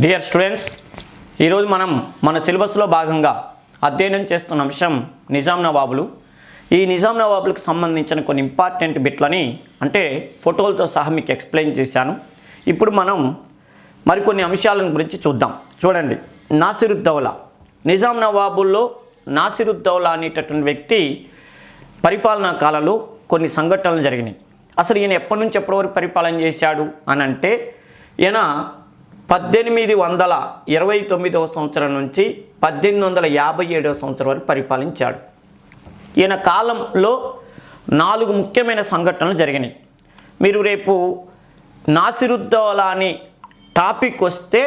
Dear students, ఈరోజు మనం మన సిలబస్లో భాగంగా అధ్యయనం చేస్తున్న అంశం నిజాం నవాబులు. ఈ నిజాం నవాబులకు సంబంధించిన కొన్ని ఇంపార్టెంట్ బిట్లని అంటే ఫోటోలతో సహా మీకు ఎక్స్ప్లెయిన్ చేశాను. ఇప్పుడు మనం మరికొన్ని అంశాలను గురించి చూద్దాం. చూడండి, నాసిరుద్దౌలా. నిజాం నవాబుల్లో నాసిరుద్దౌలా అనేటటువంటి వ్యక్తి పరిపాలనా కాలంలో కొన్ని సంఘటనలు జరిగినాయి. అసలు ఈయన ఎప్పటి నుంచి ఎప్పటి వరకు పరిపాలన చేశాడు అని అంటే, ఈయన 1829వ సంవత్సరం నుంచి 1857వ సంవత్సరం వరకు పరిపాలించాడు. ఈయన కాలంలో 4 ముఖ్యమైన సంఘటనలు జరిగినాయి. మీరు రేపు నాసిరుద్దౌలా అని టాపిక్ వస్తే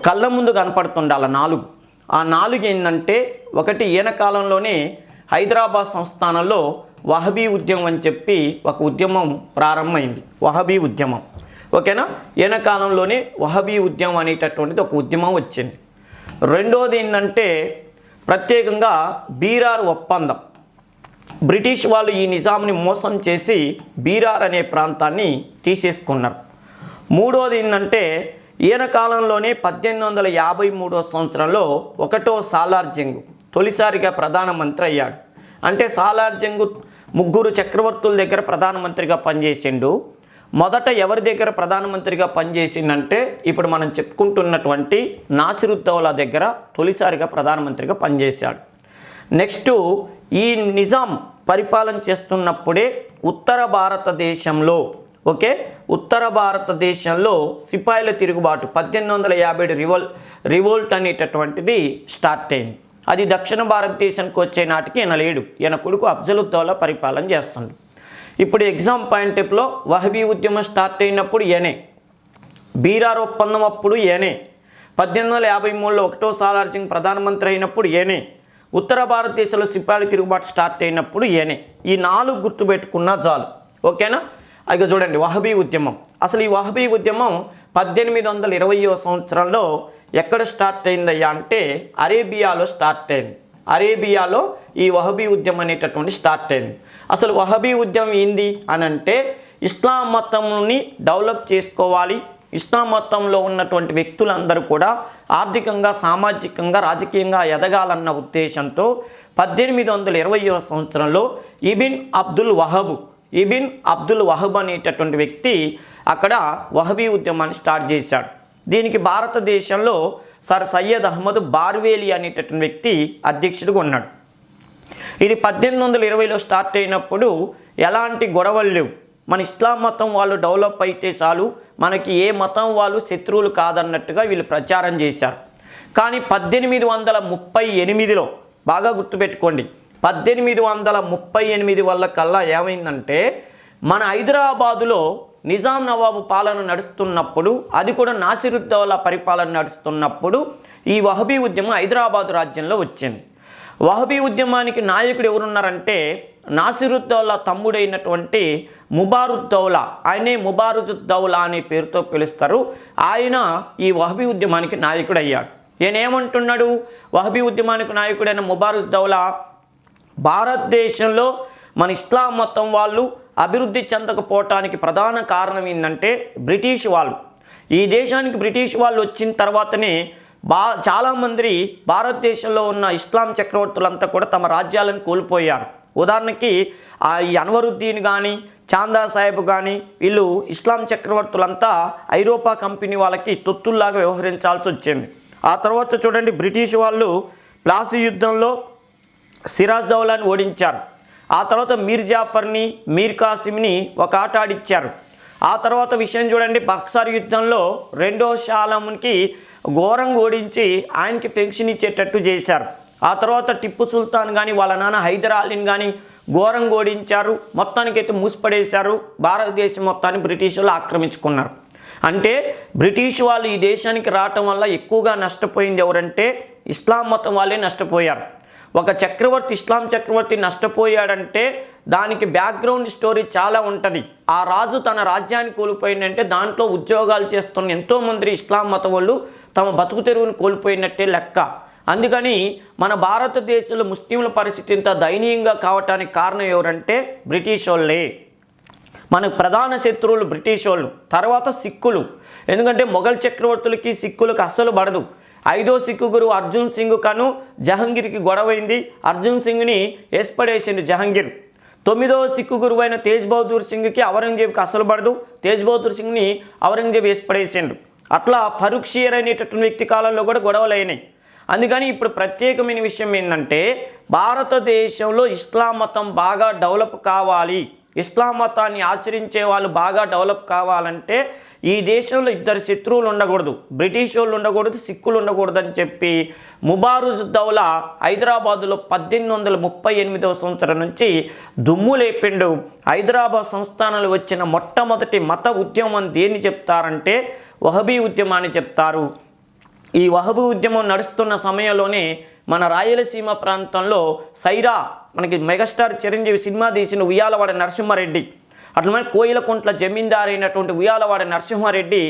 కళ్ళ ముందు కనపడుతుండాలి 4. ఆ 4 ఏంటంటే, ఒకటి ఈయన కాలంలోనే హైదరాబాద్ సంస్థానంలో వహబీ ఉద్యమం అని చెప్పి ఒక ఉద్యమం ప్రారంభమైంది. వహబీ ఉద్యమం, ఓకేనా. ఈయన కాలంలోనే వహబీ ఉద్యమం అనేటటువంటిది ఒక ఉద్యమం వచ్చింది. రెండోది ఏంటంటే, ప్రత్యేకంగా బీరార్ ఒప్పందం. బ్రిటిష్ వాళ్ళు ఈ నిజాంని మోసం చేసి బీరార్ అనే ప్రాంతాన్ని తీసేసుకున్నారు. మూడోది ఏంటంటే, ఈయన కాలంలోనే 1853వ సంవత్సరంలో 1వ సాలార్ జంగ్ తొలిసారిగా ప్రధానమంత్రి అయ్యాడు. అంటే సాలార్ జంగ్ 3 చక్రవర్తుల దగ్గర ప్రధానమంత్రిగా పనిచేసిండు. మొదట ఎవరి దగ్గర ప్రధానమంత్రిగా పనిచేసిందంటే, ఇప్పుడు మనం చెప్పుకుంటున్నటువంటి నాసిరుద్దౌలా దగ్గర తొలిసారిగా ప్రధానమంత్రిగా పనిచేశాడు. నెక్స్ట్, ఈ నిజాం పరిపాలన చేస్తున్నప్పుడే ఉత్తర భారతదేశంలో ఉత్తర భారతదేశంలో సిపాయిల తిరుగుబాటు 1857 రివోల్ట్ అనేటటువంటిది స్టార్ట్ అయింది. అది దక్షిణ భారతదేశానికి వచ్చే నాటికి ఈయన లేడు. ఈయన కొడుకు అఫ్జలుద్దౌలా పరిపాలన చేస్తుంది. ఇప్పుడు ఎగ్జామ్ పాయింట్ ఆఫ్లో వహబీ ఉద్యమం స్టార్ట్ అయినప్పుడు ఈయనే, బీరార్ ఒప్పందం అప్పుడు ఈయనే, 1853లో 1వ సాలార్ జంగ్ ప్రధానమంత్రి అయినప్పుడు ఈయనే, ఉత్తర భారతదేశంలో సిపాయిల తిరుగుబాటు స్టార్ట్ అయినప్పుడు ఈయనే. ఈ 4 గుర్తుపెట్టుకున్నా చాలు, ఓకేనా. ఇక చూడండి, వహబీ ఉద్యమం. అసలు ఈ వహబీ ఉద్యమం 1820వ సంవత్సరంలో ఎక్కడ స్టార్ట్ అయిందయ్యా అంటే, అరేబియాలో స్టార్ట్ అయింది. అరేబియాలో ఈ వహబీ ఉద్యమం అనేటటువంటి స్టార్ట్ అయింది. అసలు వహబీ ఉద్యమం ఏంది అని అంటే, ఇస్లాం మతంని డెవలప్ చేసుకోవాలి, ఇస్లాం మతంలో ఉన్నటువంటి వ్యక్తులందరూ కూడా ఆర్థికంగా, సామాజికంగా, రాజకీయంగా ఎదగాలన్న ఉద్దేశంతో 1820వ సంవత్సరంలో ఇబిన్ అబ్దుల్ వహబ్ అనేటటువంటి వ్యక్తి అక్కడ వహబీ ఉద్యమాన్ని స్టార్ట్ చేశాడు. దీనికి భారతదేశంలో సర్ సయ్యద్ అహ్మద్ బార్వేలి అనేటటువంటి వ్యక్తి అధ్యక్షుడిగా ఉన్నాడు. ఇది 1820లో స్టార్ట్ అయినప్పుడు ఎలాంటి గొడవలు లేవు. మన ఇస్లాం మతం వాళ్ళు డెవలప్ అయితే చాలు, మనకి ఏ మతం వాళ్ళు శత్రువులు కాదన్నట్టుగా వీళ్ళు ప్రచారం చేశారు. కానీ 1838లో బాగా గుర్తుపెట్టుకోండి, 1838 వల్ల కల్లా ఏమైందంటే, మన హైదరాబాదులో నిజాం నవాబు పాలన నడుస్తున్నప్పుడు, అది కూడా నాసిరుద్దౌలా పరిపాలన నడుస్తున్నప్పుడు ఈ వహబీ ఉద్యమం హైదరాబాదు రాజ్యంలో వచ్చింది. వహబీ ఉద్యమానికి నాయకుడు ఎవరున్నారంటే, నాసిరుద్దౌలా తమ్ముడైనటువంటి ముబారుద్దౌలా, ఆయనే ముబారుజుద్దౌలా అనే పేరుతో పిలుస్తారు. ఆయన ఈ వహబీ ఉద్యమానికి నాయకుడు అయ్యాడు. ఈయన ఏమంటున్నాడు, వహబీ ఉద్యమానికి నాయకుడైన ముబారుద్దౌలా, భారతదేశంలో మన ఇస్లాం మతం వాళ్ళు అభివృద్ధి చెందకపోవటానికి ప్రధాన కారణం ఏంటంటే బ్రిటిష్ వాళ్ళు. ఈ దేశానికి బ్రిటిష్ వాళ్ళు వచ్చిన తర్వాతనే చాలామంది భారతదేశంలో ఉన్న ఇస్లాం చక్రవర్తులంతా కూడా తమ రాజ్యాలను కోల్పోయారు. ఉదాహరణకి ఈ అన్వరుద్దీన్ కానీ, చాందా సాహెబ్ కానీ, వీళ్ళు ఇస్లాం చక్రవర్తులంతా ఐరోపా కంపెనీ వాళ్ళకి తొత్తుల్లాగా వ్యవహరించాల్సి వచ్చింది. ఆ తర్వాత చూడండి, బ్రిటిష్ వాళ్ళు ప్లాసీ యుద్ధంలో సిరాజ్ దౌలాని ఓడించారు. ఆ తర్వాత మీర్ జాఫర్ని, మీర్ కాసిమ్ని ఒక ఆట ఆడిచ్చారు. ఆ తర్వాత విషయం చూడండి, బక్సార్ యుద్ధంలో 2వ షా ఆలంకి ఘోరంగా ఓడించి ఆయనకి పెన్షన్ ఇచ్చేటట్టు చేశారు. ఆ తర్వాత టిప్పు సుల్తాన్ కానీ, వాళ్ళ నాన్న హైదర్ అలీని కానీ ఘోరంగా ఓడించారు. మొత్తానికైతే మూసిపడేశారు. భారతదేశం మొత్తాన్ని బ్రిటిష్ వాళ్ళు ఆక్రమించుకున్నారు. అంటే బ్రిటిష్ వాళ్ళు ఈ దేశానికి రావటం వల్ల ఎక్కువగా నష్టపోయింది ఎవరంటే, ఇస్లాం మతం వాళ్ళే నష్టపోయారు. ఒక చక్రవర్తి, ఇస్లాం చక్రవర్తి నష్టపోయాడంటే దానికి బ్యాక్గ్రౌండ్ స్టోరీ చాలా ఉంటుంది. ఆ రాజు తన రాజ్యాన్ని కోల్పోయిందంటే దాంట్లో ఉద్యోగాలు చేస్తున్న ఎంతోమంది ఇస్లాం మతం వాళ్ళు తమ బతుకు తెరువును కోల్పోయినట్టే లెక్క. అందుకని మన భారతదేశంలో ముస్లింల పరిస్థితి ఇంత దయనీయంగా కావటానికి కారణం ఎవరంటే బ్రిటిష్ వాళ్ళే. మనకు ప్రధాన శత్రువులు బ్రిటిష్ వాళ్ళు, తర్వాత సిక్కులు. ఎందుకంటే మొఘల్ చక్రవర్తులకి సిక్కులకు అస్సలు పడదు. 5వ సిక్కు గురువు అర్జున్ సింగ్ కను జహంగీర్కి గొడవైంది. అర్జున్ సింగ్ని వేసిపడేసిండు జహంగీర్. 9వ సిక్కు గురువు అయిన తేజ్ బహదూర్ సింగ్కి ఔరంగజేబ్కి అస్సలు పడదు. తేజ్ బహదూర్ సింగ్ని ఔరంగజేబ్ వేసిపడేసిండు. అట్లా ఫరూక్ షియర్ అనేటటువంటి వ్యక్తి కాలంలో కూడా గొడవలు అయినాయి. అందుకని ఇప్పుడు ప్రత్యేకమైన విషయం ఏంటంటే భారతదేశంలో ఇస్లాం మతం బాగా డెవలప్ కావాలి, ఇస్లాం మతాన్ని ఆచరించే వాళ్ళు బాగా డెవలప్ కావాలంటే ఈ దేశంలో ఇద్దరు శత్రువులు ఉండకూడదు, బ్రిటిష్ వాళ్ళు ఉండకూడదు, సిక్కులు ఉండకూడదు అని చెప్పి ముబారుజుద్దౌలా హైదరాబాదులో 1838వ సంవత్సరం నుంచి దుమ్ము లేపిండు. హైదరాబాద్ సంస్థానాలు వచ్చిన మొట్టమొదటి మత ఉద్యమం దేన్ని చెప్తారంటే వహబీ ఉద్యమాన్ని చెప్తారు. ఈ వహబీ ఉద్యమం నడుస్తున్న సమయంలోనే మన రాయలసీమ ప్రాంతంలో సైరా, మనకి మెగాస్టార్ చిరంజీవి సినిమా తీసిన ఉయ్యాలవాడ నరసింహారెడ్డి, అట్లా కోయిలకుంట్ల జమీందారు అయినటువంటి ఉయ్యాలవాడ నరసింహారెడ్డి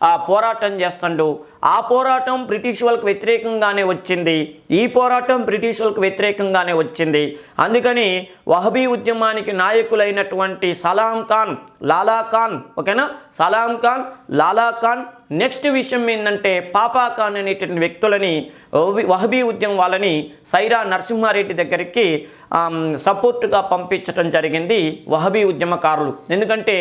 ఆ పోరాటం చేస్తాడు. ఆ పోరాటం బ్రిటిష్ వాళ్ళకి వ్యతిరేకంగానే వచ్చింది, ఈ పోరాటం బ్రిటిష్ వాళ్ళకి వ్యతిరేకంగానే వచ్చింది. అందుకని వహబీ ఉద్యమానికి నాయకులైనటువంటి సలాం ఖాన్, లాలా ఖాన్, ఓకేనా, సలాం ఖాన్, లాలా ఖాన్, నెక్స్ట్ విషయం ఏంటంటే పాపా ఖాన్ అనేటువంటి వ్యక్తులని వహబీ ఉద్యమం వాళ్ళని సైరా నరసింహారెడ్డి దగ్గరికి సపోర్టుగా పంపించడం జరిగింది వహబీ ఉద్యమకారులు. ఎందుకంటే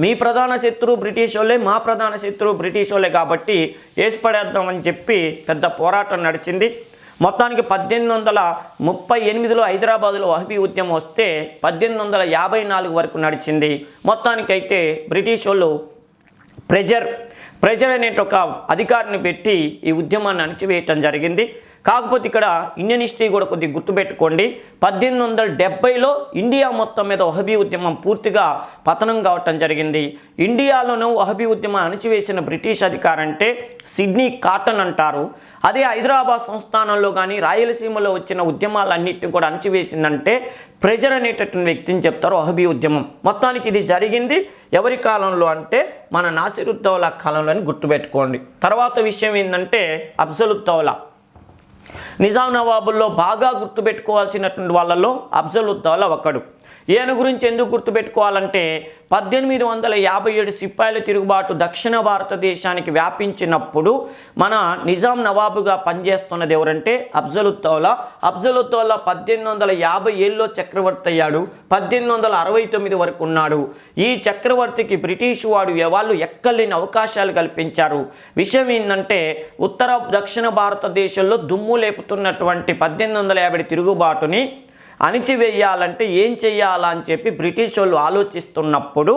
మీ ప్రధాన శత్రువు బ్రిటిష్ వాళ్ళే, మా ప్రధాన శత్రువు బ్రిటిష్ వాళ్ళే కాబట్టి వేసిపడేద్దామని చెప్పి పెద్ద పోరాటం నడిచింది. మొత్తానికి 1838లో హైదరాబాదులో వహబీ ఉద్యమం వస్తే 1854 వరకు నడిచింది. మొత్తానికైతే బ్రిటిష్ వాళ్ళు ప్రెజర్ అనే ఒక అధికారిని పెట్టి ఈ ఉద్యమాన్ని అణచివేయటం జరిగింది. కాకపోతే ఇక్కడ ఇండియన్ హిస్టరీ కూడా కొద్దిగా గుర్తుపెట్టుకోండి. 1870లో ఇండియా మొత్తం మీద వహబీ ఉద్యమం పూర్తిగా పతనం కావటం జరిగింది. ఇండియాలోనూ వహబీ ఉద్యమం అణచివేసిన బ్రిటిష్ అధికారి అంటే సిడ్నీ కాటన్ అంటారు. అదే హైదరాబాద్ సంస్థానంలో కానీ రాయలసీమలో వచ్చిన ఉద్యమాలన్నింటినీ కూడా అణచివేసిందంటే ప్రెజర్ అనేటటువంటి వ్యక్తిని చెప్తారు వహబీ ఉద్యమం. మొత్తానికి ఇది జరిగింది ఎవరి కాలంలో అంటే మన నాసిరుద్దౌలా కాలంలో అని గుర్తుపెట్టుకోండి. తర్వాత విషయం ఏంటంటే అఫ్జలుద్దౌలా. నిజాం నవాబుల్లో బాగా గుర్తుపెట్టుకోవాల్సినటువంటి వాళ్ళలో అఫ్జలుద్దౌలా ఒకడు. ఈయన గురించి ఎందుకు గుర్తుపెట్టుకోవాలంటే 1857 సిపాయిల తిరుగుబాటు దక్షిణ భారతదేశానికి వ్యాపించినప్పుడు మన నిజాం నవాబుగా పనిచేస్తున్నది ఎవరంటే అఫ్జలుద్దౌలా. అఫ్జలుద్దౌలా 1857లో చక్రవర్తి అయ్యాడు, 1869 వరకు ఉన్నాడు. ఈ చక్రవర్తికి బ్రిటిష్ వాళ్ళు ఎక్కలేని అవకాశాలు కల్పించారు. విషయం ఏంటంటే ఉత్తర దక్షిణ భారతదేశంలో దుమ్ము లేపుతున్నటువంటి 1850 తిరుగుబాటుని అణిచివేయాలంటే ఏం చెయ్యాలా అని చెప్పి బ్రిటిష్ వాళ్ళు ఆలోచిస్తున్నప్పుడు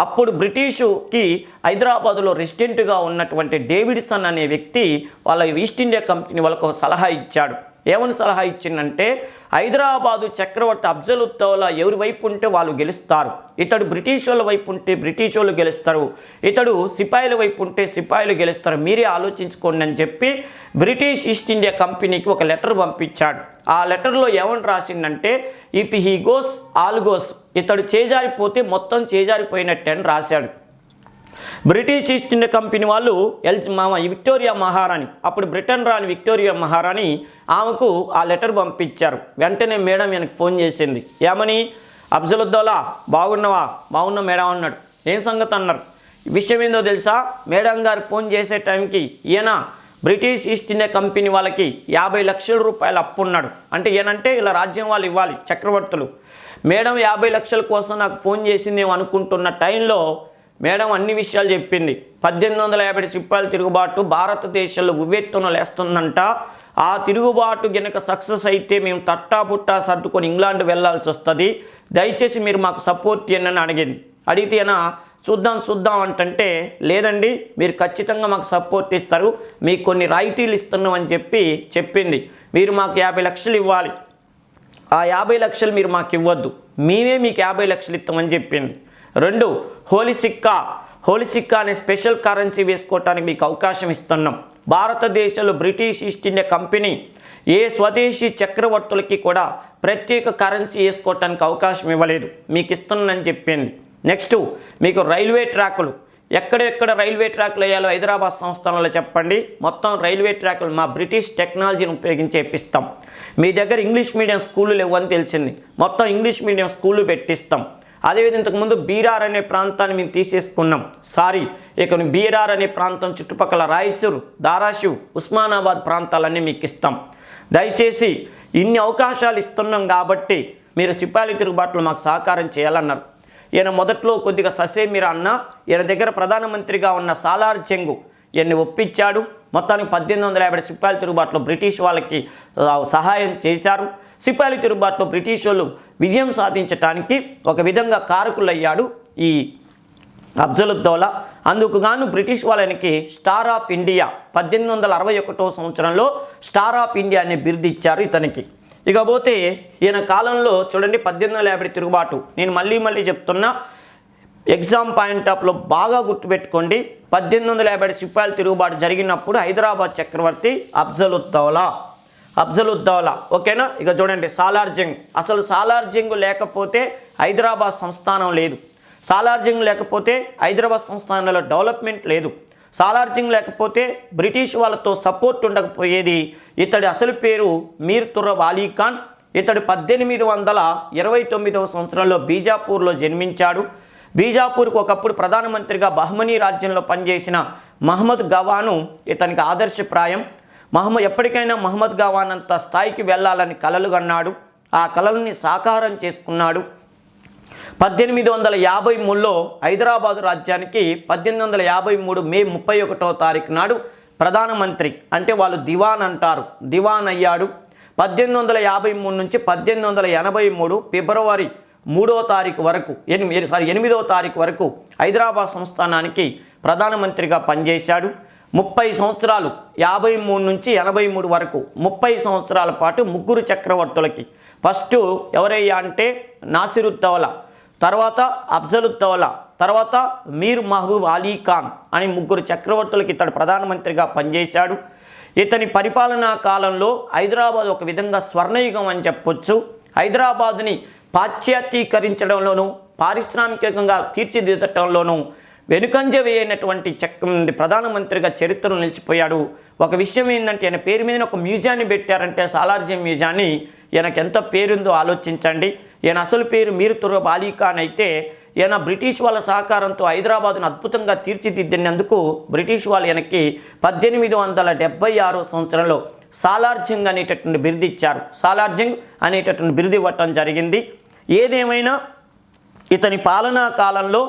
అప్పుడు బ్రిటిషుకి హైదరాబాదులో రెసిడెంట్గా ఉన్నటువంటి డేవిడ్సన్ అనే వ్యక్తి వాళ్ళ ఈస్ట్ ఇండియా కంపెనీ వాళ్ళకు సలహా ఇచ్చాడు. ఏమని సలహా ఇచ్చిందంటే హైదరాబాదు చక్రవర్తి అఫ్జలుద్దౌలా ఎవరి వైపు ఉంటే వాళ్ళు గెలుస్తారు, ఇతడు బ్రిటిష్ వాళ్ళ వైపు ఉంటే బ్రిటిష్ వాళ్ళు గెలుస్తారు, ఇతడు సిపాయిల వైపు ఉంటే సిపాయిలు గెలుస్తారు, మీరే ఆలోచించుకోండి అని చెప్పి బ్రిటిష్ ఈస్ట్ ఇండియా కంపెనీకి ఒక లెటర్ పంపించాడు. ఆ లెటర్లో ఏమని రాసిందంటే if he goes all goes, ఇతడు చేజారిపోతే మొత్తం చేజారిపోయినట్టే అని రాశాడు. బ్రిటిష్ ఈస్ట్ ఇండియా కంపెనీ వాళ్ళు విక్టోరియా మహారాణి, అప్పుడు బ్రిటన్ రాని విక్టోరియా మహారాణి ఆమెకు ఆ లెటర్ పంపించారు. వెంటనే మేడం ఈయనకు ఫోన్ చేసింది. ఏమని, అఫ్జలుద్దౌలా బాగున్నావా? బాగున్నా మేడం అన్నాడు. ఏం సంగతి అన్నారు. విషయం ఏందో తెలుసా, మేడం గారికి ఫోన్ చేసే టైంకి ఈయన బ్రిటిష్ ఈస్ట్ ఇండియా కంపెనీ వాళ్ళకి 50 లక్షల రూపాయలు అప్పు ఉన్నాడు. అంటే ఈయనంటే ఇలా రాజ్యం వాళ్ళు ఇవ్వాలి చక్రవర్తులు. మేడం 50 లక్షల కోసం నాకు ఫోన్ చేసింది అనుకుంటున్న టైంలో మేడం అన్ని విషయాలు చెప్పింది. 1850 సిపాయిల తిరుగుబాటు భారతదేశంలో ఉవ్వెత్తున లేస్తుందంట. ఆ తిరుగుబాటు గనక సక్సెస్ అయితే మేము తట్టాపుట్టా సర్దుకొని ఇంగ్లాండ్ వెళ్లాల్సి వస్తుంది, దయచేసి మీరు మాకు సపోర్ట్ చేయండి అని అడిగింది. అడిగితే చూద్దాం అంటే లేదండి మీరు ఖచ్చితంగా మాకు సపోర్ట్ ఇస్తారు, మీకు కొన్ని రాయితీలు ఇస్తున్నాం అని చెప్పింది. మీరు మాకు 50 లక్షలు ఇవ్వాలి, ఆ 50 లక్షలు మీరు మాకు ఇవ్వద్దు, మేమే మీకు 50 లక్షలు ఇస్తామని చెప్పింది. 2 హోలీ సిక్కా అనే స్పెషల్ కరెన్సీ వేసుకోవటానికి మీకు అవకాశం ఇస్తున్నాం. భారతదేశంలో బ్రిటిష్ ఈస్ట్ ఇండియా కంపెనీ ఏ స్వదేశీ చక్రవర్తులకి కూడా ప్రత్యేక కరెన్సీ వేసుకోవటానికి అవకాశం ఇవ్వలేదు, మీకు ఇస్తున్నానని చెప్పింది. నెక్స్ట్ మీకు రైల్వే ట్రాకులు, ఎక్కడెక్కడ రైల్వే ట్రాక్లు వేయాలో హైదరాబాద్ సంస్థానంలో చెప్పండి, మొత్తం రైల్వే ట్రాకులు మా బ్రిటిష్ టెక్నాలజీని ఉపయోగించి ఇప్పిస్తాం. మీ దగ్గర ఇంగ్లీష్ మీడియం స్కూళ్ళు లేవని తెలిసింది, మొత్తం ఇంగ్లీష్ మీడియం స్కూళ్ళు పెట్టిస్తాం. అదేవిధంగా ఇంతకుముందు బీరార్ అనే ప్రాంతాన్ని మేము తీసేసుకున్నాం. ఇక బీరార్ అనే ప్రాంతం చుట్టుపక్కల రాయచూరు, ధారాషివ్, ఉస్మానాబాద్ ప్రాంతాలన్నీ మీకు ఇస్తాం. దయచేసి ఇన్ని అవకాశాలు ఇస్తున్నాం కాబట్టి మీరు సిపాయిల తిరుగుబాటులో మాకు సహకారం చేయాలన్నారు. ఈయన మొదట్లో కొద్దిగా ససేమిరా అన్న, ఈయన దగ్గర ప్రధానమంత్రిగా ఉన్న సాలార్ జంగ్ ఈయన్ని ఒప్పించాడు. మొత్తానికి 1850 సిపాయిల తిరుగుబాటులో బ్రిటిష్ వాళ్ళకి సహాయం చేశారు. సిపాయిల తిరుగుబాటులో బ్రిటిష్ వాళ్ళు విజయం సాధించడానికి ఒక విధంగా కారకులయ్యాడు ఈ అఫ్జలుద్దౌలా. అందుకు గాను బ్రిటిష్ వాళ్ళకి స్టార్ ఆఫ్ ఇండియా 1861 సంవత్సరంలో స్టార్ ఆఫ్ ఇండియా అనే బిరుదు ఇచ్చారు ఇతనికి. ఇకపోతే ఈయన కాలంలో చూడండి 1850 తిరుగుబాటు, నేను మళ్ళీ చెప్తున్నా, ఎగ్జామ్ పాయింట్ ఆఫ్లో బాగా గుర్తుపెట్టుకోండి. 1850 సిపాయిల తిరుగుబాటు జరిగినప్పుడు హైదరాబాద్ చక్రవర్తి అఫ్జలుద్దౌలా, ఓకేనా. ఇక చూడండి సాలార్ జంగ్, అసలు సాలార్ జంగ్ లేకపోతే హైదరాబాద్ సంస్థానం లేదు. సాలార్ జంగ్ లేకపోతే హైదరాబాద్ సంస్థానంలో డెవలప్మెంట్ లేదు. సాలార్ జంగ్ లేకపోతే బ్రిటిష్ వాళ్ళతో సపోర్ట్ ఉండకపోయేది. ఇతడి అసలు పేరు మీర్ తుర్రబ్ అలీ ఖాన్. ఇతడు 1829 సంవత్సరంలో బీజాపూర్లో జన్మించాడు. బీజాపూర్కు ఒకప్పుడు ప్రధానమంత్రిగా బహ్మనీ రాజ్యంలో పనిచేసిన మహమ్మద్ గవాను ఇతనికి ఆదర్శప్రాయం. ఎప్పటికైనా మహమ్మద్ గవాన్ అంత స్థాయికి వెళ్ళాలని కలలు కన్నాడు. ఆ కలల్ని సాకారం చేసుకున్నాడు. 1853లో హైదరాబాదు రాజ్యానికి 1853 మే 31వ తారీఖు నాడు ప్రధానమంత్రి, అంటే వాళ్ళు దివాన్ అంటారు, దివాన్ అయ్యాడు. 1853 నుంచి 1883 ఫిబ్రవరి 8వ తారీఖు వరకు హైదరాబాద్ సంస్థానానికి ప్రధానమంత్రిగా పనిచేశాడు. 30 సంవత్సరాలు 53 నుంచి 83 వరకు 30 సంవత్సరాల పాటు ముగ్గురు చక్రవర్తులకి, ఫస్ట్ ఎవరయ్యా అంటే నాసిరుద్దౌలా, తర్వాత అఫ్జలుద్దౌలా, తర్వాత మీర్ మహబూబ్ అలీ ఖాన్ అని ముగ్గురు చక్రవర్తులకి ఇతడు ప్రధానమంత్రిగా పనిచేశాడు. ఇతని పరిపాలనా కాలంలో హైదరాబాద్ ఒక విధంగా స్వర్ణయుగం అని చెప్పొచ్చు. హైదరాబాద్ని పాశ్చాత్యీకరించడంలోనూ పారిశ్రామికంగా తీర్చిదిద్దటంలోనూ వెనుకంజ వేయనటువంటి ప్రధానమంత్రిగా చరిత్రలో నిలిచిపోయాడు. ఒక విషయం ఏంటంటే ఈయన పేరు మీద ఒక మ్యూజియాన్ని పెట్టారంటే సాలార్ జంగ్ మ్యూజియాన్ని, ఈయనకు ఎంత పేరుందో ఆలోచించండి. ఈయన అసలు పేరు మీర్ తుర్రబ్ అలీ ఖాన్ అయితే ఈయన బ్రిటిష్ వాళ్ళ సహకారంతో హైదరాబాదును అద్భుతంగా తీర్చిదిద్దినందుకు బ్రిటిష్ వాళ్ళు ఈయనకి 1876 సంవత్సరంలో సాలార్ జంగ్ అనేటటువంటి బిరుదు ఇచ్చారు. సాలార్ జంగ్ అనేటటువంటి బిరుదు ఇవ్వటం జరిగింది. ఏదేమైనా ఇతని పాలనా కాలంలో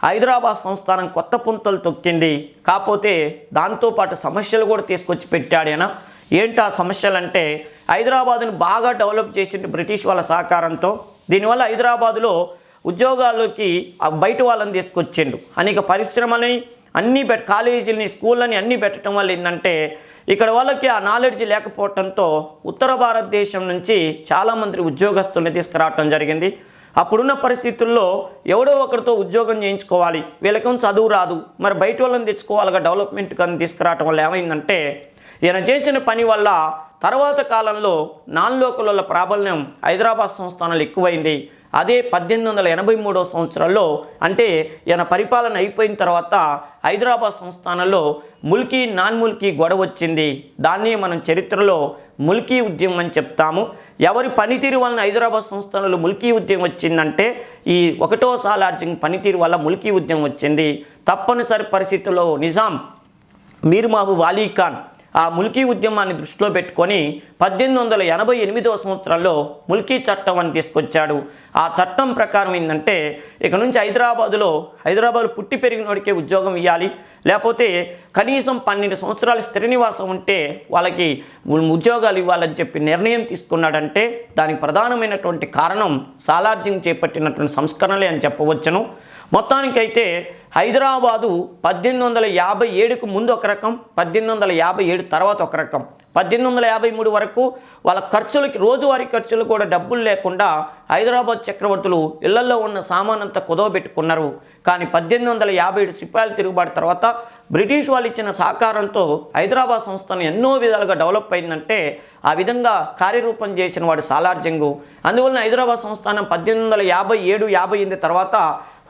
హైదరాబాద్ సంస్థానం కొత్త పుంతలు తొక్కింది. కాకపోతే దాంతోపాటు సమస్యలు కూడా తీసుకొచ్చి పెట్టాడు ఆయన. ఏంటి ఆ సమస్యలు అంటే, హైదరాబాదును బాగా డెవలప్ చేసింది బ్రిటిష్ వాళ్ళ సహకారంతో. దీనివల్ల హైదరాబాదులో ఉద్యోగాలకి బయట వాళ్ళని తీసుకొచ్చిండు. అనేక పరిశ్రమలని అన్నీ కాలేజీలని, స్కూళ్ళని అన్నీ పెట్టడం వల్ల ఏంటంటే ఇక్కడ వాళ్ళకి ఆ నాలెడ్జ్ లేకపోవడంతో ఉత్తర భారతదేశం నుంచి చాలామంది ఉద్యోగస్తుల్ని తీసుకురావటం జరిగింది. అప్పుడున్న పరిస్థితుల్లో ఎవడో ఒకరితో ఉద్యోగం చేయించుకోవాలి, వీళ్ళకేం చదువు రాదు, మరి బయట వాళ్ళని తెచ్చుకోవాలిగా డెవలప్మెంట్ కానీ తీసుకురావటం వల్ల ఏమైందంటే ఈయన చేసిన పని వల్ల తర్వాత కాలంలో నాన్ లోకల్ ప్రాబల్యం హైదరాబాద్ సంస్థానాలు ఎక్కువైంది. అదే 1883 సంవత్సరంలో, అంటే ఈయన పరిపాలన అయిపోయిన తర్వాత హైదరాబాద్ సంస్థానంలో ముల్కీ నాన్ ముల్కీ గొడవ వచ్చింది. దాన్ని మనం చరిత్రలో ముల్కీ ఉద్యమం అని చెప్తాము. ఎవరి పనితీరు వలన హైదరాబాద్ సంస్థానంలో ముల్కీ ఉద్యమం వచ్చిందంటే ఈ 1వ సాలార్ జంగ్ పనితీరు వల్ల ముల్కీ ఉద్యమం వచ్చింది. తప్పనిసరి పరిస్థితుల్లో నిజాం మీర్ మహబూబ్ అలీ ఖాన్ ఆ ముల్కీ ఉద్యమాన్ని దృష్టిలో పెట్టుకొని 1888 సంవత్సరంలో ముల్కీ చట్టం అని తీసుకొచ్చాడు. ఆ చట్టం ప్రకారం ఏంటంటే ఇక నుంచి హైదరాబాద్ పుట్టి పెరిగినోడికే ఉద్యోగం ఇవ్వాలి, లేకపోతే కనీసం 12 సంవత్సరాలు స్థిర నివాసం ఉంటే వాళ్ళకి ఉద్యోగాలు ఇవ్వాలని చెప్పి నిర్ణయం తీసుకున్నాడంటే దానికి ప్రధానమైనటువంటి కారణం సాలార్ జంగ్ చేపట్టినటువంటి సంస్కరణలే అని చెప్పవచ్చును. మొత్తానికైతే హైదరాబాదు 1857కు ముందు ఒక రకం, 1857 తర్వాత ఒక రకం. 1853 వరకు వాళ్ళ ఖర్చులకి, రోజువారీ ఖర్చులు కూడా డబ్బులు లేకుండా హైదరాబాద్ చక్రవర్తులు ఇళ్లలో ఉన్న సామానంతా కుదవబెట్టుకున్నారు. కానీ 1857 సిపాయిల తిరుగుబాటు తర్వాత బ్రిటిష్ వాళ్ళు ఇచ్చిన సహకారంతో హైదరాబాద్ సంస్థను ఎన్నో విధాలుగా డెవలప్ అయిందంటే ఆ విధంగా కార్యరూపం చేసిన వాడు సాలార్ జంగ్. అందువలన హైదరాబాద్ సంస్థానం 1857-58 తర్వాత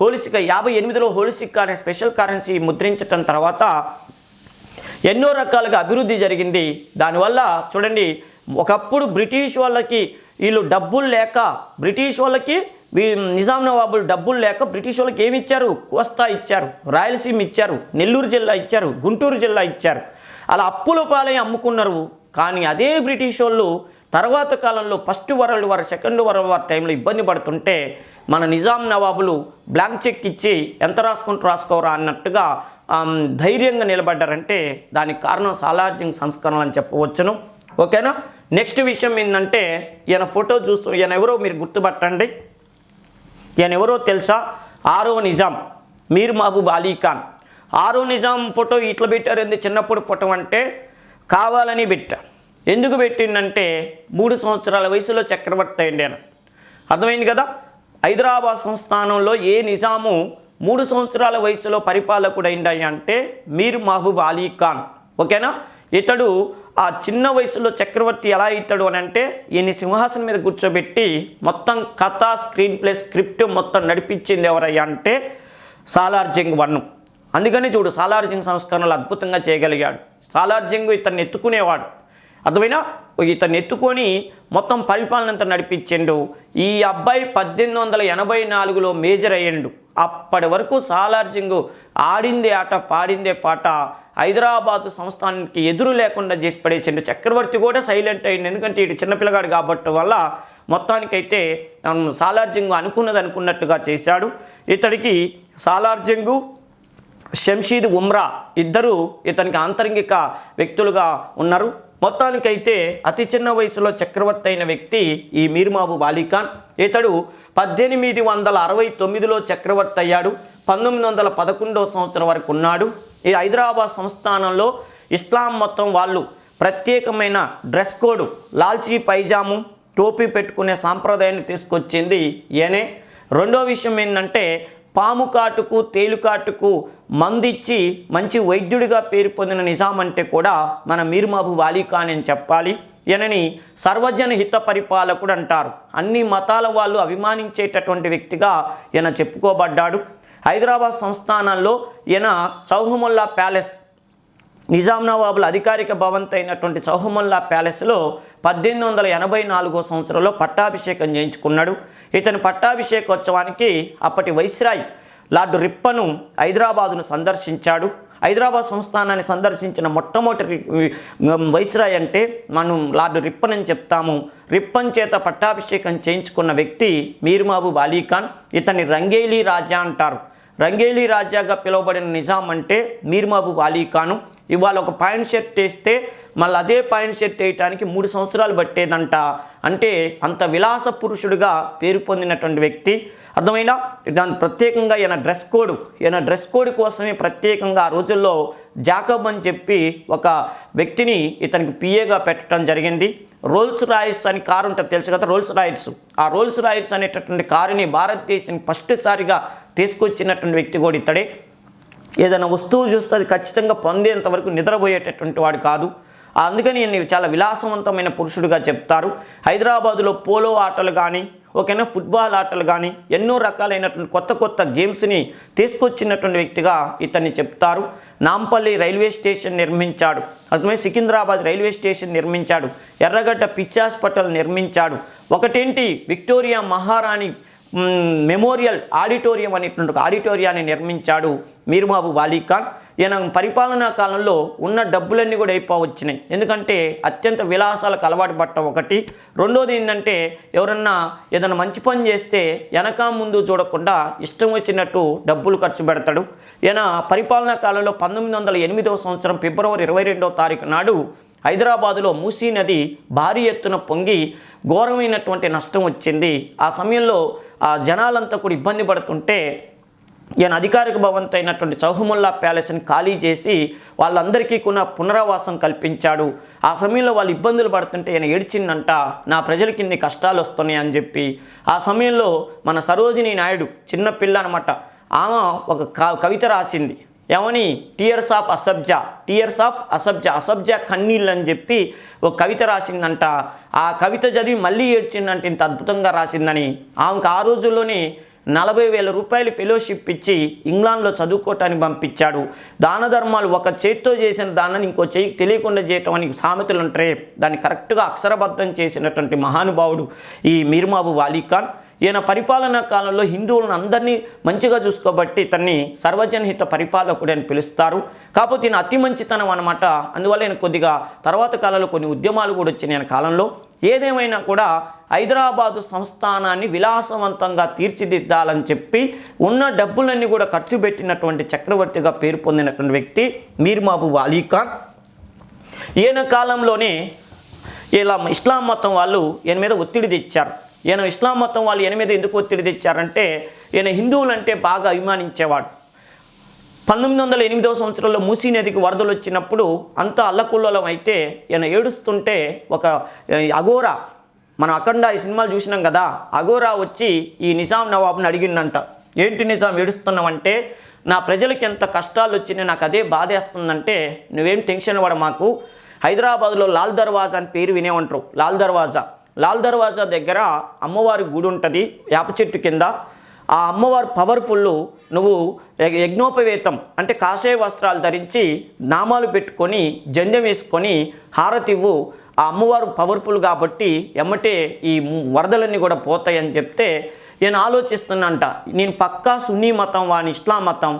హోలిసికా 58లో హోలిసికా అనే స్పెషల్ కరెన్సీ ముద్రించటం తర్వాత ఎన్నో రకాలుగా అభివృద్ధి జరిగింది. దానివల్ల చూడండి, ఒకప్పుడు బ్రిటిష్ వాళ్ళకి వీళ్ళు డబ్బులు లేక బ్రిటిష్ వాళ్ళకి నిజాం నవాబులు డబ్బులు లేక బ్రిటిష్ వాళ్ళకి ఏమి ఇచ్చారు? కోస్తా ఇచ్చారు, రాయలసీమ ఇచ్చారు, నెల్లూరు జిల్లా ఇచ్చారు, గుంటూరు జిల్లా ఇచ్చారు. అలా అప్పుల పాలై అమ్ముకున్నారు. కానీ అదే బ్రిటిష్ వాళ్ళు తర్వాత కాలంలో first world war, second world war టైంలో ఇబ్బంది పడుతుంటే మన నిజాం నవాబులు బ్లాంక్ చెక్ ఇచ్చి ఎంత రాసుకోరా అన్నట్టుగా ధైర్యంగా నిలబడ్డారంటే దానికి కారణం సాలార్జింగ్ సంస్కరణలు అని చెప్పవచ్చును. ఓకేనా. నెక్స్ట్ విషయం ఏంటంటే ఈయన ఫోటో చూస్తూ ఈయన ఎవరో మీరు గుర్తుపట్టండి. ఈయన ఎవరో తెలుసా? 6వ నిజాం మీర్ మహబూబ్ అలీ ఖాన్. 6వ నిజాం ఫోటో ఇట్లా పెట్టారు. ఎందుకు చిన్నప్పుడు ఫోటో అంటే కావాలని పెట్టా. ఎందుకు పెట్టిందంటే 3 సంవత్సరాల వయసులో చక్రవర్తి అయింది ఆయన. అర్థమైంది కదా. హైదరాబాద్ సంస్థానంలో ఏ నిజాము 3 సంవత్సరాల వయసులో పరిపాలకుడు అయింది అంటే మీర్ మహబూబ్ అలీ ఖాన్. ఓకేనా. ఇతడు ఆ చిన్న వయసులో చక్రవర్తి ఎలా అవుతాడు అని అంటే ఈయన సింహాసనం మీద కూర్చోబెట్టి మొత్తం కథ, స్క్రీన్ ప్లే, స్క్రిప్ట్ మొత్తం నడిపించింది ఎవరయ్యా అంటే సాలార్జింగ్ 1. అందుకని చూడు సాలార్జింగ్ సంస్కరణలు అద్భుతంగా చేయగలిగాడు. సాలార్జింగ్ ఇతన్ని ఎత్తుకునేవాడు. అర్థమైనా ఇతన్ని ఎత్తుకొని మొత్తం పరిపాలన అంతా నడిపించిండు. ఈ అబ్బాయి 1884లో మేజర్ అయ్యిండు. అప్పటి వరకు సాలార్జింగ్ ఆడిందే ఆట, పాడిందే పాట, హైదరాబాదు సంస్థానానికి ఎదురు లేకుండా చేసి పడేసిండు. చక్రవర్తి కూడా సైలెంట్ అయ్యింది. ఎందుకంటే ఇటు చిన్నపిల్లగాడు కాబట్టి వల్ల మొత్తానికైతే సాలార్జింగ్ అనుకున్నట్టుగా చేశాడు. ఇతడికి సాలార్జింగు, షంషీద్ ఉమ్రా ఇద్దరు ఇతనికి ఆంతరంగిక వ్యక్తులుగా ఉన్నారు. మొత్తానికైతే అతి చిన్న వయసులో చక్రవర్తి అయిన వ్యక్తి ఈ మీర్ మహబూబ్ అలీ ఖాన్. ఇతడు 1869లో చక్రవర్తి అయ్యాడు. 1911వ సంవత్సరం వరకు ఉన్నాడు. ఈ హైదరాబాద్ సంస్థానంలో ఇస్లాం మొత్తం వాళ్ళు ప్రత్యేకమైన డ్రెస్ కోడ్, లాల్చీ పైజాము, టోపీ పెట్టుకునే సాంప్రదాయాన్ని తీసుకొచ్చింది ఈయనే. రెండో విషయం ఏంటంటే పాము కాటుకు, తేలుకాటుకు మందిచ్చి మంచి వైద్యుడిగా పేరు పొందిన నిజాం అంటే కూడా మన మీర్ మహబూబ్ అలీ ఖాన్ అని చెప్పాలి. ఈయనని సర్వజన హిత పరిపాలకుడు అంటారు. అన్ని మతాల వాళ్ళు అభిమానించేటటువంటి వ్యక్తిగా ఈయన చెప్పుకోబడ్డాడు. హైదరాబాద్ సంస్థానాల్లో ఈయన చౌహముల్లా ప్యాలెస్, నిజాం నవాబుల అధికారిక భవంతి అయినటువంటి చౌహముల్లా ప్యాలెస్లో 1884 సంవత్సరంలో పట్టాభిషేకం చేయించుకున్నాడు. ఇతని పట్టాభిషేకోత్సవానికి అప్పటి వైస్రాయ్ లార్డ్ రిప్పను హైదరాబాదును సందర్శించాడు. హైదరాబాద్ సంస్థానాన్ని సందర్శించిన మొట్టమొదటి వైస్రాయ్ అంటే మనం లార్డ్ రిప్పన్ అని చెప్తాము. రిప్పన్ చేత పట్టాభిషేకం చేయించుకున్న వ్యక్తి మీర్ మహబూబ్ అలీ ఖాన్. ఇతని రంగేలీ రాజా అంటారు. రంగేలీ రాజాగా పిలువబడిన నిజాం అంటే మీర్ మహబూబ్ అలీ ఖాను. ఇవాళ ఒక పాయింట్ షర్ట్ వేస్తే మళ్ళీ అదే పాయింట్ షర్ట్ వేయడానికి 3 సంవత్సరాలు పట్టేదంట. అంటే అంత విలాస పురుషుడిగా పేరు పొందినటువంటి వ్యక్తి. అర్థమైనా. దాని ప్రత్యేకంగా ఈయన డ్రెస్ కోడ్ కోసమే ప్రత్యేకంగా ఆ రోజుల్లో జాకబ్ అని చెప్పి ఒక వ్యక్తిని ఇతనికి పిఏగా పెట్టడం జరిగింది. రోల్స్ రాయిస్ అని కారు ఉంటుంది తెలుసు కదా, రోల్స్ రాయిస్. ఆ రోల్స్ రాయిస్ అనేటటువంటి కారుని భారతదేశానికి ఫస్ట్ సారిగా తీసుకొచ్చినటువంటి వ్యక్తి కూడా ఇతడే. ఏదైనా వస్తువు చూస్తే అది ఖచ్చితంగా పొందేంత వరకు నిద్రపోయేటటువంటి వాడు కాదు. అందుకని ఈయన చాలా విలాసవంతమైన పురుషుడిగా చెప్తారు. హైదరాబాదులో పోలో ఆటలు కానీ, ఓకేనా, ఫుట్బాల్ ఆటలు కానీ ఎన్నో రకాలైనటువంటి కొత్త గేమ్స్ని తీసుకొచ్చినటువంటి వ్యక్తిగా ఇతన్ని చెప్తారు. నాంపల్లి రైల్వే స్టేషన్ నిర్మించాడు. అర్థమే సికింద్రాబాద్ రైల్వే స్టేషన్ నిర్మించాడు. ఎర్రగడ్డ పిచ్చి హాస్పిటల్ నిర్మించాడు. ఒకటేంటి విక్టోరియా మహారాణి మెమోరియల్ ఆడిటోరియం అనేటువంటి ఒక ఆడిటోరియాన్ని నిర్మించాడు మీర్ మహబూబ్ అలీ ఖాన్. ఈయన పరిపాలనా కాలంలో ఉన్న డబ్బులన్నీ కూడా అయిపోవచ్చినాయి. ఎందుకంటే అత్యంత విలాసాలకు అలవాటు పడటం ఒకటి. రెండోది ఏంటంటే ఎవరన్నా ఏదైనా మంచి పని చేస్తే వెనక ముందు చూడకుండా ఇష్టం వచ్చినట్టు డబ్బులు ఖర్చు పెడతాడు. ఈయన పరిపాలనా కాలంలో 1908వ సంవత్సరం ఫిబ్రవరి 22వ తారీఖు నాడు హైదరాబాదులో మూసీ నది భారీ ఎత్తున పొంగి ఘోరమైనటువంటి నష్టం వచ్చింది. ఆ సమయంలో ఆ జనాలంతా కూడా ఇబ్బంది పడుతుంటే ఈయన అధికారిక భవంతి అయినటువంటి చౌహముల్లా ప్యాలెస్ని ఖాళీ చేసి వాళ్ళందరికీ కూడా పునరావాసం కల్పించాడు. ఆ సమయంలో వాళ్ళు ఇబ్బందులు పడుతుంటే ఈయన ఏడ్చిందంట, నా ప్రజలకి ఇన్ని కష్టాలు వస్తున్నాయి అని చెప్పి. ఆ సమయంలో మన సరోజినీ నాయుడు చిన్నపిల్ల అనమాట, ఆమె ఒక కవిత రాసింది. ఏమని? టీయర్స్ ఆఫ్ అసబ్జా కన్నీళ్ళు అని చెప్పి ఒక కవిత రాసిందంట. ఆ కవిత చదివి మళ్ళీ ఏడ్చిందంటే ఇంత అద్భుతంగా రాసిందని. ఆమెకు ఆ రోజుల్లోనే 40,000 రూపాయలు ఫెలోషిప్ ఇచ్చి ఇంగ్లాండ్లో చదువుకోవటానికి పంపించాడు. దాన ధర్మాలు ఒక చేతితో చేసిన దానాన్ని ఇంకో చేయికి తెలియకుండా చేయటం అని సామెతలు ఉంటాయి. దాన్ని కరెక్ట్గా అక్షరబద్ధం చేసినటువంటి మహానుభావుడు ఈ మీర్ మహబూబ్ అలీ ఖాన్. ఈయన పరిపాలనా కాలంలో హిందువులను అందరినీ మంచిగా చూసుకోబట్టి ఇతన్ని సర్వజనహిత పరిపాలకుడు అని పిలుస్తారు. కాకపోతే ఈయన అతి మంచితనం అనమాట. అందువల్ల ఈయన కొద్దిగా తర్వాత కాలంలో కొన్ని ఉద్యమాలు కూడా వచ్చినాయి ఈయన కాలంలో. ఏదేమైనా కూడా హైదరాబాదు సంస్థానాన్ని విలాసవంతంగా తీర్చిదిద్దాలని చెప్పి ఉన్న డబ్బులన్నీ కూడా ఖర్చు పెట్టినటువంటి చక్రవర్తిగా పేరు పొందినటువంటి వ్యక్తి మీర్ మహబూబ్ అలీ ఖాన్. ఈయన కాలంలోనే ఇలా ఇస్లాం మతం వాళ్ళు ఈయన మీద ఒత్తిడి తెచ్చారు. ఈయన ఇస్లాం మతం వాళ్ళు ఈయన మీద ఎందుకు ఒత్తిడి తెచ్చారంటే ఈయన హిందువులంటే బాగా అభిమానించేవాడు. 1908వ సంవత్సరంలో మూసీ నదికి వరదలు వచ్చినప్పుడు అంతా అల్లకుల్లోలం అయితే ఈయన ఏడుస్తుంటే ఒక అఘోరా, మనం అఖండ ఈ సినిమాలు చూసినాం కదా, అఘోరా వచ్చి ఈ నిజాం నవాబ్ని అడిగిందంట, ఏంటి నిజాం ఏడుస్తున్నావంటే, నా ప్రజలకి ఎంత కష్టాలు వచ్చినాయి, నాకు అదే బాధేస్తుందంటే, నువ్వేం టెన్షన్ పడ, మాకు హైదరాబాద్లో లాల్ దర్వాజా అని పేరు వినే ఉంటారు. లాల్ దర్వాజా దగ్గర అమ్మవారి గుడి ఉంటుంది వేప చెట్టు కింద. ఆ అమ్మవారు పవర్ఫుల్. నువ్వు యజ్ఞోపవేతం అంటే కాషాయ వస్త్రాలు ధరించి నామాలు పెట్టుకొని జంధ్యం వేసుకొని హారతివ్వు, ఆ అమ్మవారు పవర్ఫుల్ కాబట్టి ఎమ్మటే ఈ వరదలన్నీ కూడా పోతాయని చెప్తే ఈయన ఆలోచిస్తున్నంట, నేను పక్కా సున్నీ మతం వాని ఇస్లాం మతం,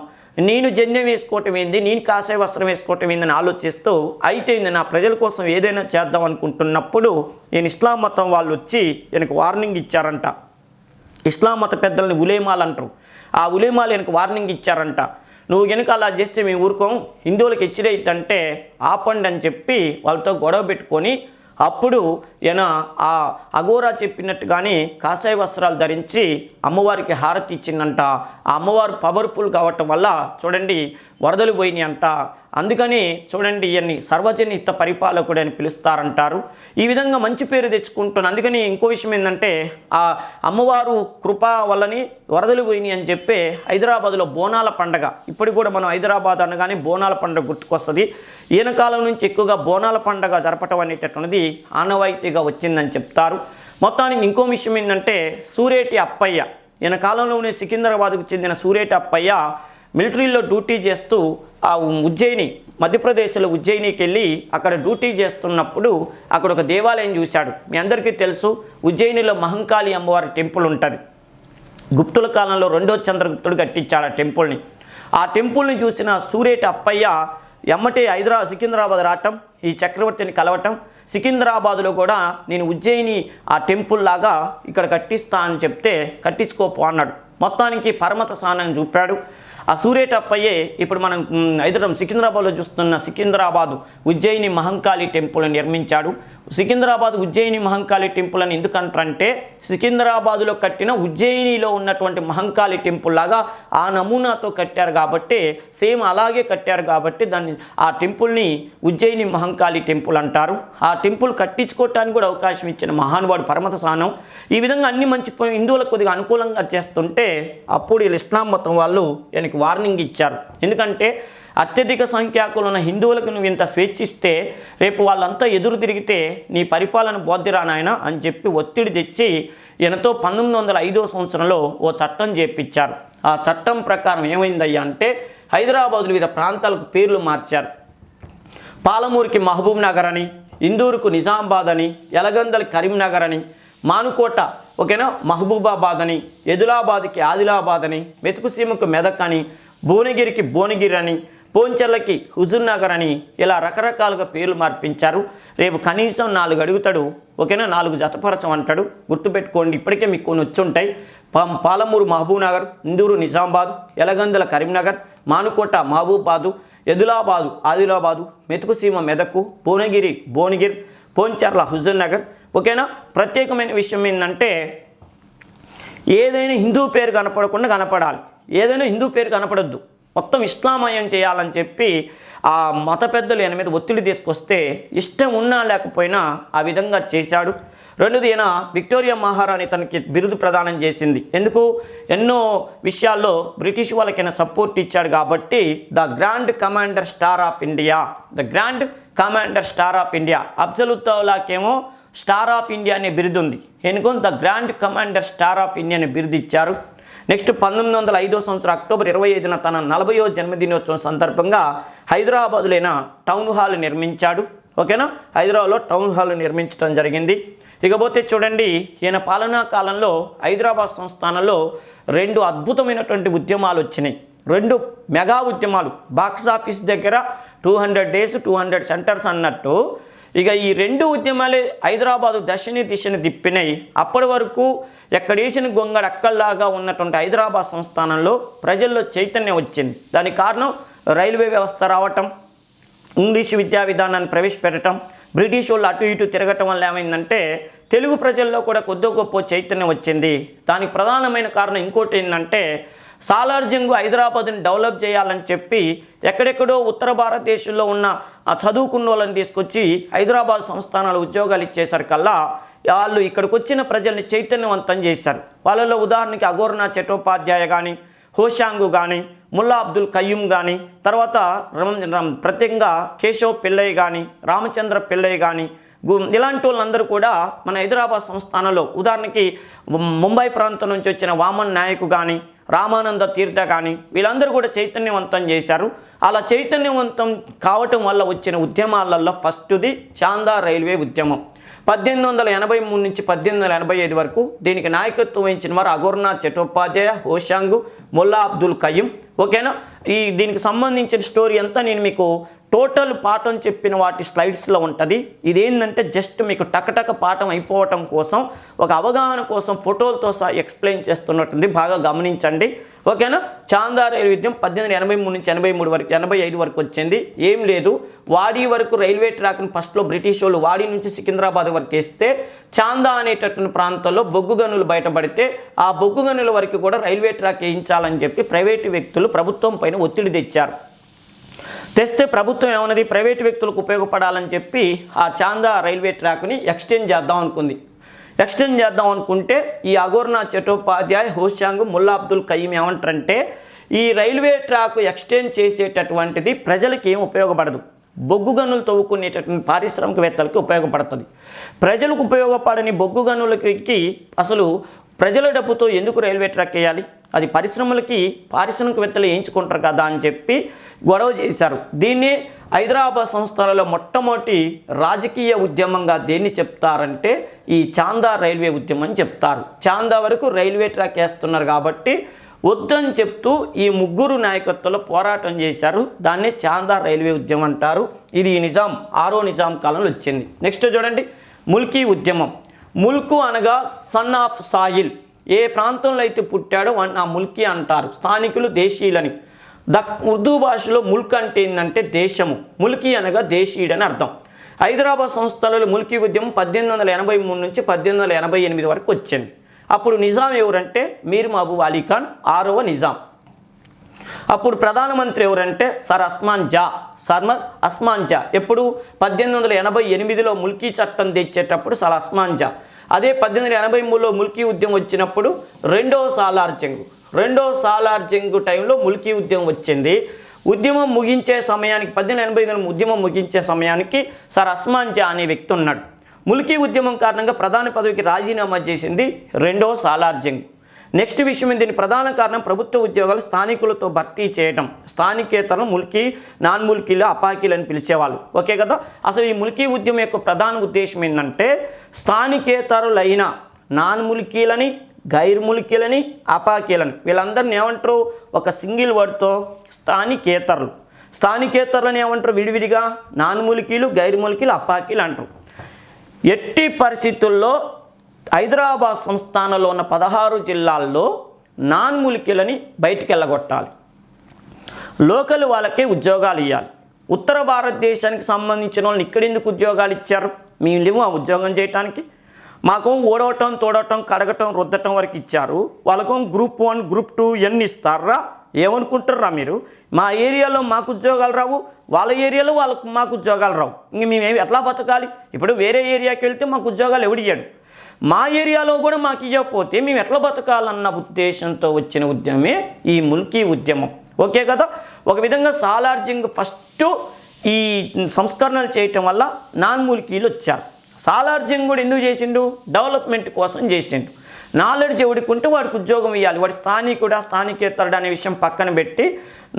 నేను జన్యం వేసుకోవటం ఏంది, నేను కాషాయ వస్త్రం వేసుకోవటం ఏందని ఆలోచిస్తూ అయితే నా ప్రజల కోసం ఏదైనా చేద్దాం అనుకుంటున్నప్పుడు ఈయన ఇస్లాం మతం వాళ్ళు వచ్చి ఈయనకు వార్నింగ్ ఇచ్చారంట. ఇస్లాం మత పెద్దలని ఉలేమాలు అంటారు. ఆ ఉలేమాలు ఈయనకు వార్నింగ్ ఇచ్చారంట, నువ్వు కనుక అలా చేస్తే మేము ఊరుకోం, హిందువులకు హెచ్చరిద్దంటే ఆపండి అని చెప్పి వాళ్ళతో గొడవ పెట్టుకొని అప్పుడు ఈయన ఆ అఘోరా చెప్పినట్టుగానే కాషాయ వస్త్రాలు ధరించి అమ్మవారికి హారతి ఇచ్చిందంట. ఆ అమ్మవారు పవర్ఫుల్ కావటం వల్ల చూడండి వరదలు పోయినాయి అంట. అందుకని చూడండి ఈయన్ని సర్వజనహిత పరిపాలకుడు అని పిలుస్తారంటారు. ఈ విధంగా మంచి పేరు తెచ్చుకుంటున్నాను. అందుకని ఇంకో విషయం ఏంటంటే ఆ అమ్మవారు కృప వల్లని వరదలు పోయినాయి అని చెప్పి హైదరాబాద్లో బోనాల పండగ, ఇప్పటికి కూడా మనం హైదరాబాద్ అనగానే బోనాల పండుగ గుర్తుకొస్తుంది. ఈయన కాలం నుంచి ఎక్కువగా బోనాల పండుగ జరపటం అనేటటువంటిది ఆనవాయితీగా వచ్చిందని చెప్తారు. మొత్తానికి ఇంకో విషయం ఏంటంటే సూరేటి అప్పయ్య, ఈయన కాలంలోనే సికింద్రాబాద్కు చెందిన సూరేటి అప్పయ్య మిలిటరీలో డ్యూటీ చేస్తూ ఆ ఉజ్జయిని, మధ్యప్రదేశ్లో ఉజ్జయినికి వెళ్ళి అక్కడ డ్యూటీ చేస్తున్నప్పుడు అక్కడ ఒక దేవాలయం చూశాడు. మీ అందరికీ తెలుసు ఉజ్జయినిలో మహంకాళి అమ్మవారి టెంపుల్ ఉంటుంది. గుప్తుల కాలంలో 2వ చంద్రగుప్తుడు కట్టించాడు ఆ టెంపుల్ని. ఆ టెంపుల్ని చూసిన సూరేటి అప్పయ్య ఎమ్మటే సికింద్రాబాద్ రావటం, ఈ చక్రవర్తిని కలవటం, సికింద్రాబాదులో కూడా నేను ఉజ్జయిని ఆ టెంపుల్ లాగా ఇక్కడ కట్టిస్తా అని చెప్తే కట్టించుకోపో అన్నాడు. మొత్తానికి పరమత స్థానం చూపాడు. ఆ సూరేటి అప్పయ్యే ఇప్పుడు మనం సికింద్రాబాద్లో చూస్తున్న సికింద్రాబాదు ఉజ్జయిని మహంకాళి టెంపుల్ నిర్మించాడు. సికింద్రాబాద్ ఉజ్జయిని మహంకాళి టెంపుల్ అని ఎందుకంటారంటే సికింద్రాబాదులో కట్టిన ఉజ్జయినిలో ఉన్నటువంటి మహంకాళి టెంపుల్ లాగా ఆ నమూనాతో కట్టారు కాబట్టి, సేమ్ అలాగే కట్టారు కాబట్టి దాన్ని ఆ టెంపుల్ని ఉజ్జయిని మహంకాళి టెంపుల్ అంటారు. ఆ టెంపుల్ కట్టించుకోవటానికి కూడా అవకాశం ఇచ్చిన మహానుభావుడు పరమత స్థానం. ఈ విధంగా అన్ని మంచి హిందువులకు కొద్దిగా అనుకూలంగా చేస్తుంటే అప్పుడు వీళ్ళు ఇస్లాం మతం వాళ్ళు ఈయనకి వార్నింగ్ ఇచ్చారు. ఎందుకంటే అత్యధిక సంఖ్యాకులు ఉన్న హిందువులకు నువ్వు ఇంత స్వేచ్ఛిస్తే రేపు వాళ్ళంతా ఎదురు తిరిగితే నీ పరిపాలన బోద్ధిరా నాయన అని చెప్పి ఒత్తిడి తెచ్చి ఈయనతో 1905వ సంవత్సరంలో ఓ చట్టం చేపించారు. ఆ చట్టం ప్రకారం ఏమైందయ్యా అంటే హైదరాబాద్లో వివిధ ప్రాంతాలకు పేర్లు మార్చారు. పాలమూరుకి మహబూబ్ నగర్ అని, ఇందూరుకు నిజామాబాద్ అని, ఎలగందల కరీంనగర్ అని, మానుకోట ఓకేనా మహబూబాబాద్ అని, ఎదులాబాద్కి ఆదిలాబాద్ అని, మెతుకుసీమకు మెదక్ అని, భువనగిరికి భువనగిరి అని, పోంచెర్లకి హుజూర్ నగర్ అని ఇలా రకరకాలుగా పేర్లు మార్పించారు. రేపు కనీసం 4 అడుగుతాడు ఓకేనా, 4 జతపరచం అంటాడు. గుర్తుపెట్టుకోండి, ఇప్పటికే మీకు కొన్ని వచ్చి ఉంటాయి. పాలమూరు మహబూబ్ నగర్, ఇందూరు నిజామాబాద్, ఎలగందల కరీంనగర్, మానుకోట మహబూబాబాదు, ఎదులాబాదు ఆదిలాబాదు, మెతుకుసీమ మెదకు, భువనగిరి భువనగిరి, పోంచెర్ల హుజూర్ నగర్ ఓకేనా. ప్రత్యేకమైన విషయం ఏంటంటే ఏదైనా హిందూ పేరు కనపడకుండా కనపడాలి, ఏదైనా హిందూ పేరు కనపడొద్దు, మొత్తం ఇస్లామయం చేయాలని చెప్పి ఆ మత పెద్దలు ఈయన మీద ఒత్తిడి తీసుకొస్తే ఇష్టం ఉన్నా లేకపోయినా ఆ విధంగా చేశాడు. రెండోది ఈయన విక్టోరియా మహారాణి తనకి బిరుదు ప్రదానం చేసింది. ఎందుకు? ఎన్నో విషయాల్లో బ్రిటిష్ వాళ్ళకైనా సపోర్ట్ ఇచ్చాడు కాబట్టి the grand commander star of India, the grand commander star of India. అఫ్జలుద్దౌలాకేమో స్టార్ ఆఫ్ ఇండియా అనే బిరుదు ఉంది, ఎందుకు the grand commander star of India అనే బిరుదు ఇచ్చారు. నెక్స్ట్ 1905వ సంవత్సరం అక్టోబర్ 25న తన 40వ జన్మదినోత్సవం సందర్భంగా హైదరాబాదులో టౌన్ హాల్ నిర్మించాడు ఓకేనా. హైదరాబాద్లో టౌన్ హాల్ నిర్మించడం జరిగింది. ఇకపోతే చూడండి, ఈయన పాలనా కాలంలో హైదరాబాద్ సంస్థానంలో 2 అద్భుతమైనటువంటి ఉద్యమాలు వచ్చినాయి. 2 మెగా ఉద్యమాలు. బాక్స్ ఆఫీస్ దగ్గర 200 days 200 centers అన్నట్టు ఇక ఈ 2 ఉద్యమాలే హైదరాబాదు దిశని తిప్పినాయి. అప్పటి వరకు ఎక్కడేసిన గొంగడ అక్కల్లాగా ఉన్నటువంటి హైదరాబాద్ సంస్థానంలో ప్రజల్లో చైతన్యం వచ్చింది. దానికి కారణం రైల్వే వ్యవస్థ రావటం, ఇంగ్లీష్ విద్యా విధానాన్ని ప్రవేశపెట్టడం, బ్రిటిష్ వాళ్ళు అటు ఇటు తిరగటం వల్ల ఏమైందంటే తెలుగు ప్రజల్లో కూడా కొద్ది గొప్ప చైతన్యం వచ్చింది. దానికి ప్రధానమైన కారణం ఇంకోటి ఏంటంటే సాలార్ జంగ్ హైదరాబాద్ని డెవలప్ చేయాలని చెప్పి ఎక్కడెక్కడో ఉత్తర భారతదేశంలో ఉన్న చదువుకున్న వాళ్ళని తీసుకొచ్చి హైదరాబాద్ సంస్థానాలు ఉద్యోగాలు ఇచ్చేసరికల్లా వాళ్ళు ఇక్కడికి వచ్చిన ప్రజల్ని చైతన్యవంతం చేశారు. వాళ్ళలో ఉదాహరణకి అఘోరనాథ్ చట్టోపాధ్యాయ కానీ, హోషాంగు కానీ, ముల్లా అబ్దుల్ కయ్యూమ్ కానీ, తర్వాత ప్రత్యేకంగా కేశవ్ పిల్లయ్య కానీ, రామచంద్ర పిల్లయ్య కానీ, ఇలాంటి వాళ్ళందరూ కూడా మన హైదరాబాద్ సంస్థానంలో ఉదాహరణకి ముంబై ప్రాంతం నుంచి వచ్చిన వామన్ నాయక్ కానీ, రామానంద తీర్థ కానీ వీళ్ళందరూ కూడా చైతన్యవంతం చేశారు. అలా చైతన్యవంతం కావటం వల్ల వచ్చిన ఉద్యమాలలో ఫస్ట్ది చాందా రైల్వే ఉద్యమం. 1883 నుంచి 1885 వరకు దీనికి నాయకత్వం వహించిన వారు అఘోరనాథ్ చట్టోపాధ్యాయ, హోషాంగు, ముల్లా అబ్దుల్ కయ్యూమ్. ఓకేనా. దీనికి సంబంధించిన స్టోరీ అంతా నేను మీకు టోటల్ పాఠం చెప్పిన వాటి స్లైడ్స్లో ఉంటుంది. ఇదేంటంటే జస్ట్ మీకు టకటక పాఠం అయిపోవటం కోసం, ఒక అవగాహన కోసం ఫోటోలతో సహా ఎక్స్ప్లెయిన్ చేస్తున్నట్టుంది. బాగా గమనించండి. ఓకేనా. చాందా రైల్వే ఉద్యమం 1883 నుంచి 85 వరకు వచ్చింది. ఏం లేదు, వాడి వరకు రైల్వే ట్రాక్ని ఫస్ట్లో బ్రిటిష్ వాళ్ళు వాడి నుంచి సికింద్రాబాద్ వరకు వేస్తే చాందా అనేటటువంటి ప్రాంతంలో బొగ్గు గనులు బయటపడితే ఆ బొగ్గు గనుల వరకు కూడా రైల్వే ట్రాక్ వేయించాలని చెప్పి ప్రైవేటు వ్యక్తులు ప్రభుత్వం పైన ఒత్తిడి తెస్తే ప్రభుత్వం ఏమన్నది, ప్రైవేటు వ్యక్తులకు ఉపయోగపడాలని చెప్పి ఆ చాందా రైల్వే ట్రాక్ని ఎక్స్టెండ్ చేద్దాం అనుకుంటే ఈ అఘోరనాథ్ చట్టోపాధ్యాయ, హోషాంగ్, ముల్లా అబ్దుల్ కయ్యూమ్ ఏమంటారంటే ఈ రైల్వే ట్రాక్ ఎక్స్టెండ్ చేసేటటువంటిది ప్రజలకి ఏం ఉపయోగపడదు, బొగ్గు గనులు తవ్వుకునేటటువంటి పారిశ్రామికవేత్తలకి ఉపయోగపడుతుంది. ప్రజలకు ఉపయోగపడని బొగ్గు గనులకి అసలు ప్రజల డబ్బుతో ఎందుకు రైల్వే ట్రాక్ వేయాలి, అది పరిశ్రమలకి పారిశ్రామికవేత్తలు వేయించుకుంటారు కదా అని చెప్పి గొడవ చేశారు. దీన్ని హైదరాబాద్ సంస్థలలో మొట్టమొదటి రాజకీయ ఉద్యమంగా దేన్ని చెప్తారంటే ఈ చాందా రైల్వే ఉద్యమం చెప్తారు. చాందా వరకు రైల్వే ట్రాక్ వేస్తున్నారు కాబట్టి వద్దని చెప్తూ ఈ 3 నాయకత్వంలో పోరాటం చేశారు. దాన్ని చాందా రైల్వే ఉద్యమం అంటారు. ఇది నిజాం 6వ నిజాం కాలంలో వచ్చింది. నెక్స్ట్ చూడండి, ముల్కీ ఉద్యమం. ముల్కు అనగా సన్ ఆఫ్ సాయిల్, ఏ ప్రాంతంలో అయితే పుట్టాడో ఆ ముల్కీ అంటారు. స్థానికులు దేశీయులని. ఉర్దూ భాషలో ముల్క్ అంటే ఏంటంటే దేశము, ముల్కీ అనగా దేశీయుడని అర్థం. హైదరాబాద్ సంస్థలలో ముల్కీ ఉద్యమం 1883 నుంచి 1888 వరకు వచ్చింది. అప్పుడు నిజాం ఎవరంటే మీర్ మహబూబ్ అలీ ఖాన్ 6వ నిజాం. అప్పుడు ప్రధానమంత్రి ఎవరంటే సర్ అస్మాన్ జా. ఎప్పుడు 1888లో ముల్కీ చట్టం తెచ్చేటప్పుడు సర్ అస్మాన్ జా. అదే 1883లో ముల్కీ ఉద్యమం వచ్చినప్పుడు రెండో సాలార్ జంగ్ టైంలో ముల్కీ ఉద్యమం వచ్చింది. ఉద్యమం ముగించే సమయానికి 1885 ఉద్యమం ముగించే సమయానికి సర్ అస్మాన్ జా అనే వ్యక్తి ఉన్నాడు. ముల్కీ ఉద్యమం కారణంగా ప్రధాని పదవికి రాజీనామా చేసింది రెండో సాలార్ జంగ్. నెక్స్ట్ విషయం, దీని ప్రధాన కారణం ప్రభుత్వ ఉద్యోగాలు స్థానికులతో భర్తీ చేయడం. స్థానికేతరులు ముల్కీ, నాన్ ముల్కీలు, అపాకీలు అని పిలిచేవాళ్ళు. ఓకే కదా. అసలు ఈ ముల్కీ ఉద్యమం యొక్క ప్రధాన ఉద్దేశం ఏంటంటే స్థానికేతరులైన నాన్ ముల్కీలని, గైర్ ముల్కీలని, అపాకీలని వీళ్ళందరినీ ఏమంటారు, ఒక సింగిల్ వర్డ్తో స్థానికేతరులని ఏమంటారు విడివిడిగా, నాన్ ముల్కీలు, గైర్ ముల్కీలు, అపాకీలు అంటారు. ఎట్టి పరిస్థితుల్లో హైదరాబాద్ సంస్థానంలో ఉన్న 16 జిల్లాల్లో నాన్ ముల్కీలని బయటికి వెళ్ళగొట్టాలి, లోకల్ వాళ్ళకే ఉద్యోగాలు ఇవ్వాలి. ఉత్తర భారతదేశానికి సంబంధించిన వాళ్ళని ఇక్కడెందుకు ఉద్యోగాలు ఇచ్చారు, మేము లేవు ఆ ఉద్యోగం చేయడానికి, మాకు ఓడవటం, తోడటం, కడగటం, రుద్దటం వరకు ఇచ్చారు, వాళ్ళకు గ్రూప్ 1 గ్రూప్ 2 ఎన్ని ఇస్తారా, ఏమనుకుంటారా మీరు, మా ఏరియాలో మాకు ఉద్యోగాలు రావు, వాళ్ళ ఏరియాలో మాకు ఉద్యోగాలు రావు, ఇంక మేమేమి ఎట్లా బతకాలి, ఇప్పుడు వేరే ఏరియాకి వెళ్తే మాకు ఉద్యోగాలు ఎవడియ్యాడు, మా ఏరియాలో కూడా మాకు ఇవ్వకపోతే మేము ఎట్లా బతకాలన్న ఉద్దేశంతో వచ్చిన ఉద్యమే ఈ ముల్కీ ఉద్యమం. ఓకే కదా. ఒక విధంగా సాలార్ జంగ్ ఫస్ట్ ఈ సంస్కరణలు చేయటం వల్ల నాన్ ముల్కీలు వచ్చారు. సాలార్ జంగ్ కూడా ఎందుకు చేసిండు, డెవలప్మెంట్ కోసం చేసిండు. నాలెడ్జ్ ఎవడికుంటే వాడికి ఉద్యోగం ఇవ్వాలి, వాడి స్థానికేతరుడు అనే విషయం పక్కన పెట్టి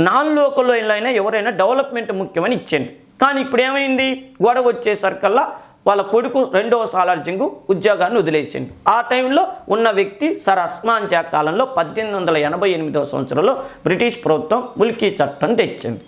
నాన్ లోకల్లో అయినా ఎవరైనా డెవలప్మెంట్ ముఖ్యమని ఇచ్చిండు. కానీ ఇప్పుడు ఏమైంది, గొడవ వచ్చేసరికల్లా వాళ్ళ కొడుకు రెండవ సాలార్జంగ్ ఉద్యోగాన్ని వదిలేసింది. ఆ టైంలో ఉన్న వ్యక్తి సర్ ఉస్మాన్ జా కాలంలో 1888 సంవత్సరంలో బ్రిటిష్ ప్రభుత్వం ముల్కీ చట్టం తెచ్చింది.